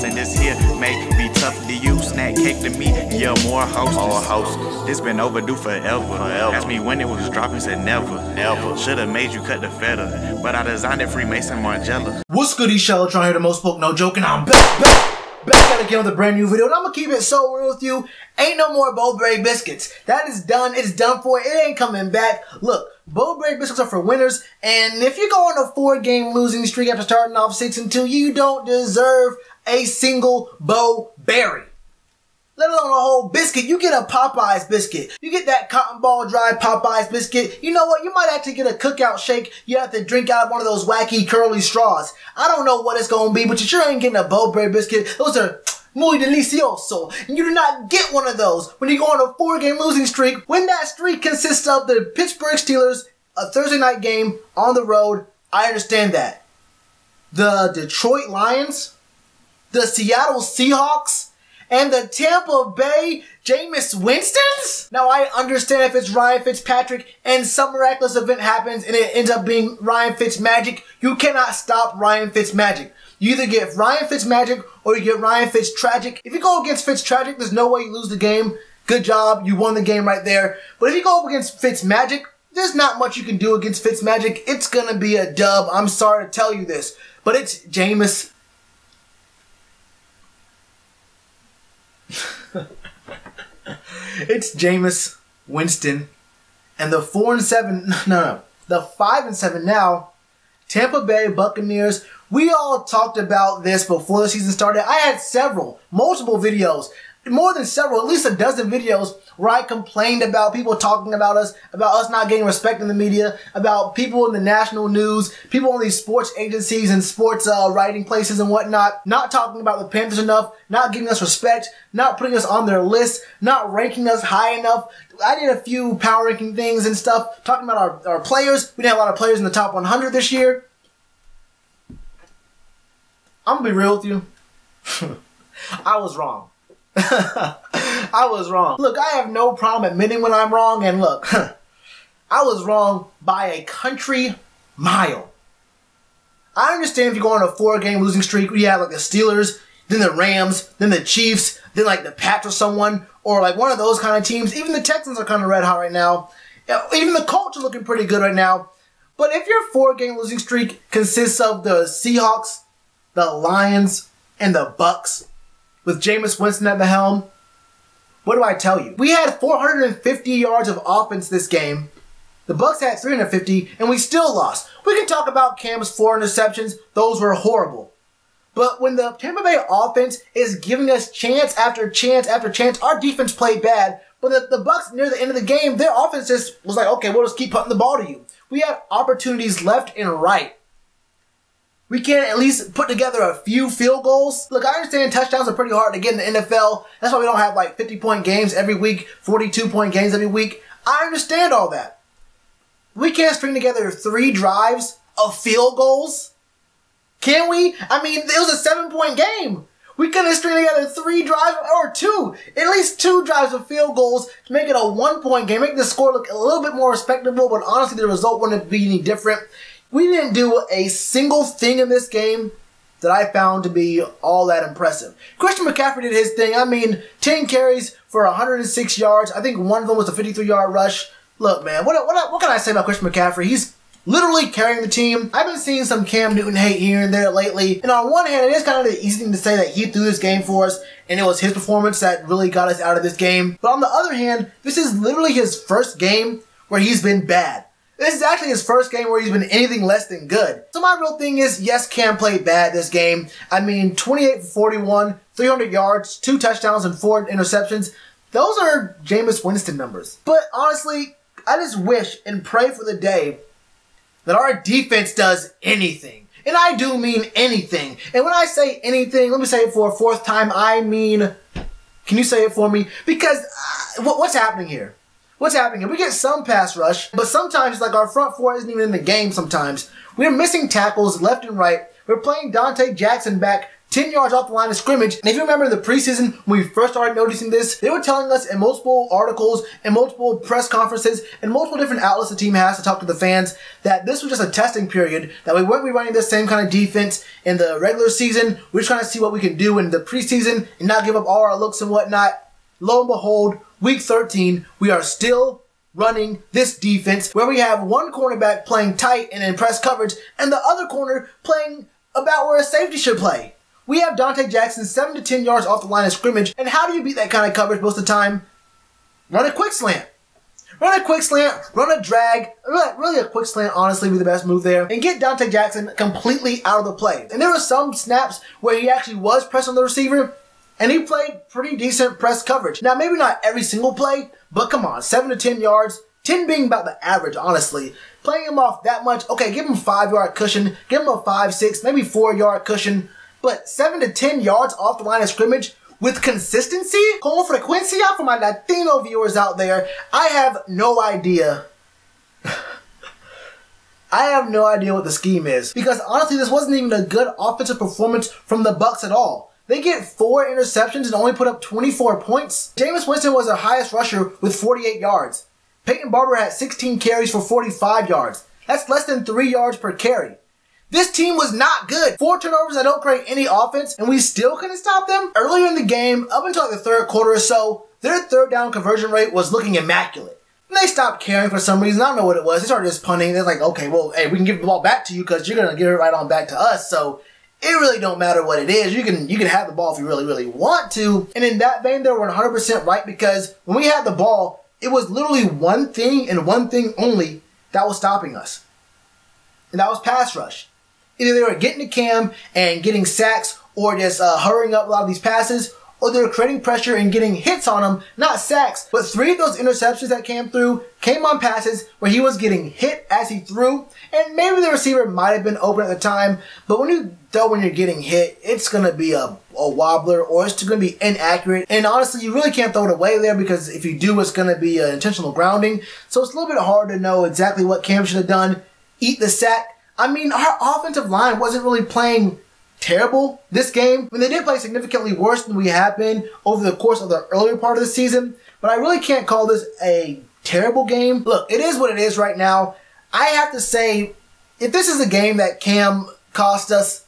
and this here may be tough to you. Snack cake to me, yeah, more hostess. This been overdue forever. Asked me when it was dropping, said never. Should've made you cut the feta, but I designed it Freemason Margiela. What's good, Shellitronnn here, the most spoke, no joking. I'm back at again with a brand new video, and I'm gonna keep it so real with you. Ain't no more Bowberry biscuits. That is done. It's done for. It ain't coming back. Look, Bowberry biscuits are for winners, and if you go on a 4-game losing streak after starting off 6-2, you don't deserve a single Bowberry. Let alone a whole biscuit. You get a Popeyes biscuit. You get that cotton ball dry Popeyes biscuit. You know what? You might actually get a cookout shake. You have to drink out of one of those wacky curly straws. I don't know what it's going to be, but you sure ain't getting a Bowberry biscuit. Those are muy delicioso. And you do not get one of those when you go on a 4-game losing streak. When that streak consists of the Pittsburgh Steelers, a Thursday night game on the road, I understand that. The Detroit Lions, the Seattle Seahawks, and the Tampa Bay Jameis Winstons? Now, I understand if it's Ryan Fitzpatrick and some miraculous event happens and it ends up being Ryan Fitzmagic, you cannot stop Ryan Fitzmagic. You either get Ryan Fitzmagic or you get Ryan Fitztragic. If you go against Fitztragic, there's no way you lose the game. Good job, you won the game right there. But if you go up against Fitzmagic, there's not much you can do against Fitzmagic. It's gonna be a dub. I'm sorry to tell you this, but it's Jameis. It's Jameis Winston and the 5-7 now Tampa Bay Buccaneers. We all talked about this before the season started. I had multiple videos, more than several, at least a dozen videos where I complained about people talking about us not getting respect in the media, about people in the national news, people in these sports agencies and sports writing places and whatnot, not talking about the Panthers enough, not giving us respect, not putting us on their list, not ranking us high enough. I did a few power ranking things and stuff, talking about our players. We didn't have a lot of players in the top 100 this year. I'm gonna be real with you. I was wrong. I was wrong. Look, I have no problem admitting when I'm wrong, and look, I was wrong by a country mile. I understand if you go on a 4-game losing streak, you have like the Steelers, then the Rams, then the Chiefs, then like the Pats or someone, or like one of those kind of teams. Even the Texans are kind of red hot right now. Even the Colts are looking pretty good right now. But if your 4-game losing streak consists of the Seahawks, the Lions, and the Bucks, with Jameis Winston at the helm, what do I tell you? We had 450 yards of offense this game. The Bucks had 350, and we still lost. We can talk about Cam's 4 interceptions. Those were horrible. But when the Tampa Bay offense is giving us chance after chance after chance, our defense played bad. But the Bucks, near the end of the game, their offense just was like, okay, we'll just keep putting the ball to you. We had opportunities left and right. We can't at least put together a few field goals. Look, I understand touchdowns are pretty hard to get in the NFL. That's why we don't have like 50-point games every week, 42-point games every week. I understand all that. We can't string together 3 drives of field goals. Can we? I mean, it was a 7-point game. We couldn't string together 3 drives or 2. At least 2 drives of field goals to make it a 1-point game. Make the score look a little bit more respectable, but honestly, the result wouldn't be any different. We didn't do a single thing in this game that I found to be all that impressive. Christian McCaffrey did his thing. I mean, 10 carries for 106 yards. I think one of them was a 53-yard rush. Look, man, what can I say about Christian McCaffrey? He's literally carrying the team. I've been seeing some Cam Newton hate here and there lately. And on one hand, it is kind of the easy thing to say that he threw this game for us, and it was his performance that really got us out of this game. But on the other hand, this is literally his first game where he's been bad. This is actually his first game where he's been anything less than good. So my real thing is, yes, Cam played bad this game. I mean, 28 for 41, 300 yards, 2 touchdowns, and 4 interceptions. Those are Jameis Winston numbers. But honestly, I just wish and pray for the day that our defense does anything. And I do mean anything. And when I say anything, let me say it for a 4th time, I mean, can you say it for me? Because what's happening here? What's happening here? We get some pass rush, but sometimes, like, our front 4 isn't even in the game sometimes. We're missing tackles left and right. We're playing Dante Jackson back 10 yards off the line of scrimmage. And if you remember in the preseason, when we first started noticing this, they were telling us in multiple articles and multiple press conferences and multiple different outlets the team has to talk to the fans that this was just a testing period, that we wouldn't be running this same kind of defense in the regular season. We're trying to see what we can do in the preseason and not give up all our looks and whatnot. Lo and behold, week 13, we are still running this defense where we have one cornerback playing tight and in press coverage and the other corner playing about where a safety should play. We have Dante Jackson 7 to 10 yards off the line of scrimmage, and how do you beat that kind of coverage most of the time? Run a quick slant. Run a quick slant, run a drag, really a quick slant honestly would be the best move there, and get Dante Jackson completely out of the play. And there were some snaps where he actually was pressing the receiver, and he played pretty decent press coverage. Now, maybe not every single play, but come on, 7 to 10 yards, 10 being about the average, honestly. Playing him off that much, okay, give him a 5-yard cushion, give him a 5, 6, maybe 4-yard cushion, but 7 to 10 yards off the line of scrimmage with consistency? Con frecuencia for my Latino viewers out there, I have no idea. I have no idea what the scheme is. Because honestly, this wasn't even a good offensive performance from the Bucs at all. They get 4 interceptions and only put up 24 points. Jameis Winston was their highest rusher with 48 yards. Peyton Barber had 16 carries for 45 yards. That's less than 3 yards per carry. This team was not good. 4 turnovers that don't create any offense, and we still couldn't stop them. Earlier in the game, up until like the third quarter or so, their third down conversion rate was looking immaculate. And they stopped caring for some reason. I don't know what it was. They started just punting. They're like, okay, well, hey, we can give the ball back to you because you're going to give it right on back to us. So it really don't matter what it is. You can have the ball if you really, really want to. And in that vein, they were 100% right because when we had the ball, it was literally one thing and one thing only that was stopping us. And that was pass rush. Either they were getting to Cam and getting sacks or just hurrying up a lot of these passes, or they were creating pressure and getting hits on him, not sacks. But 3 of those interceptions that Cam threw came on passes where he was getting hit as he threw, and maybe the receiver might have been open at the time, but when you're getting hit, it's going to be a wobbler or it's going to be inaccurate. And honestly, you really can't throw it away there because if you do, it's going to be intentional grounding. So it's a little bit hard to know exactly what Cam should have done. Eat the sack. I mean, our offensive line wasn't really playing terrible this game. I mean, they did play significantly worse than we have been over the course of the earlier part of the season, but I really can't call this a terrible game. Look, it is what it is right now. I have to say, if this is a game that Cam cost us,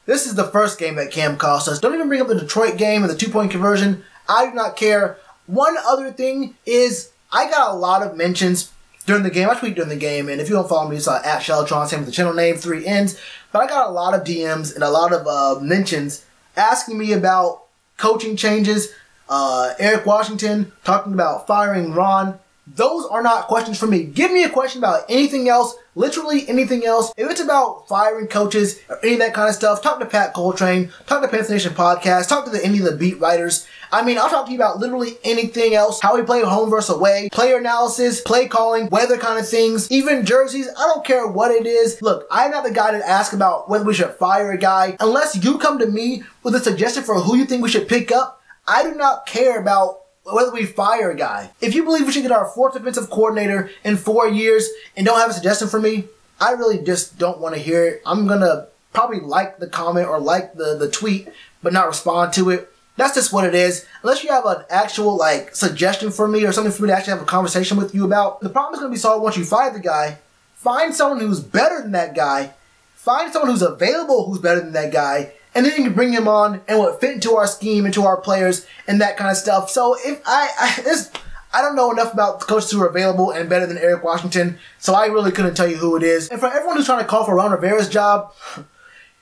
this is the first game that Cam cost us. Don't even bring up the Detroit game and the 2-point conversion. I do not care. One other thing is I got a lot of mentions during the game. I tweeted during the game, and if you don't follow me, it's at Shellitronnn, same with the channel name, 3 N's. But I got a lot of DMs and a lot of mentions asking me about coaching changes, Eric Washington talking about firing Ron. Those are not questions for me. Give me a question about anything else, literally anything else. If it's about firing coaches or any of that kind of stuff, talk to Pat Coltrane, talk to Panther Nation Podcast, talk to any of the beat writers. I mean, I'll talk to you about literally anything else. How we play home versus away, player analysis, play calling, weather kind of things, even jerseys. I don't care what it is. Look, I'm not the guy to ask about whether we should fire a guy. Unless you come to me with a suggestion for who you think we should pick up, I do not care about whether we fire a guy. If you believe we should get our 4th defensive coordinator in 4 years and don't have a suggestion for me, I really just don't want to hear it. I'm going to probably like the comment or like the tweet, but not respond to it. That's just what it is. Unless you have an actual suggestion for me or something for me to actually have a conversation with you about, the problem is going to be solved once you fire the guy. Find someone who's better than that guy. Find someone who's available who's better than that guy. And then you can bring him on and what fit into our scheme, into our players, and that kind of stuff. So if I don't know enough about the coaches who are available and better than Eric Washington, so I really couldn't tell you who it is. And for everyone who's trying to call for Ron Rivera's job,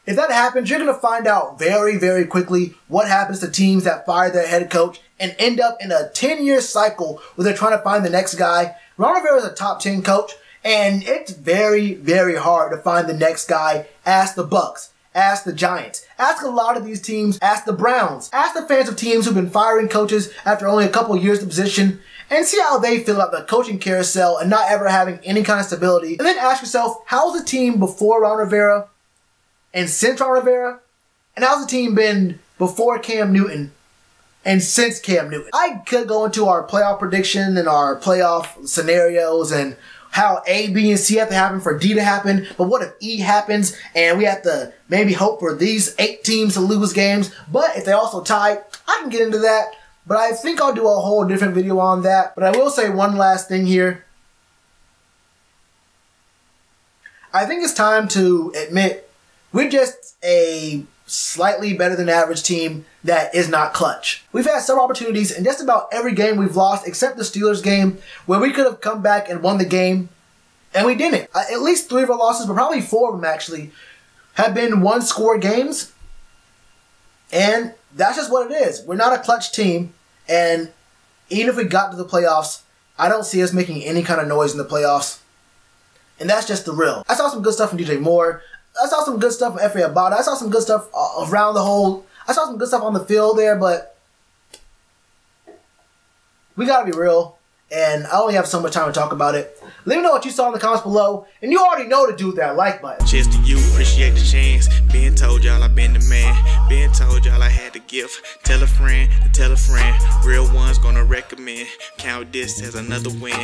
if that happens, you're going to find out very, very quickly what happens to teams that fire their head coach and end up in a 10-year cycle where they're trying to find the next guy. Ron Rivera is a top 10 coach, and it's very, very hard to find the next guy. Ask the Bucs. Ask the Giants. Ask a lot of these teams. Ask the Browns. Ask the fans of teams who've been firing coaches after only a couple of years in the position and see how they feel about the coaching carousel and not ever having any kind of stability. And then ask yourself, how's the team before Ron Rivera and since Ron Rivera? And how's the team been before Cam Newton and since Cam Newton? I could go into our playoff prediction and our playoff scenarios and how A, B, and C have to happen for D to happen, but what if E happens and we have to maybe hope for these 8 teams to lose games, but if they also tie, I can get into that, but I think I'll do a whole different video on that. But I will say one last thing here. I think it's time to admit we're just a slightly better than average team that is not clutch. We've had several opportunities in just about every game we've lost except the Steelers game where we could have come back and won the game, and we didn't. At least 3 of our losses, but probably 4 of them actually, have been 1-score games, and that's just what it is. We're not a clutch team, and even if we got to the playoffs, I don't see us making any kind of noise in the playoffs, and that's just the real. I saw some good stuff from DJ Moore. I saw some good stuff from F.A. Abada. I saw some good stuff around the whole. I saw some good stuff on the field there, but we gotta be real, and I only have so much time to talk about it. Let me know what you saw in the comments below, and you already know to do that like button. Cheers to you, appreciate the chance. Being told y'all I been the man. Being told y'all I had the gift. Tell a friend to tell a friend. Real ones gonna recommend. Count this as another win.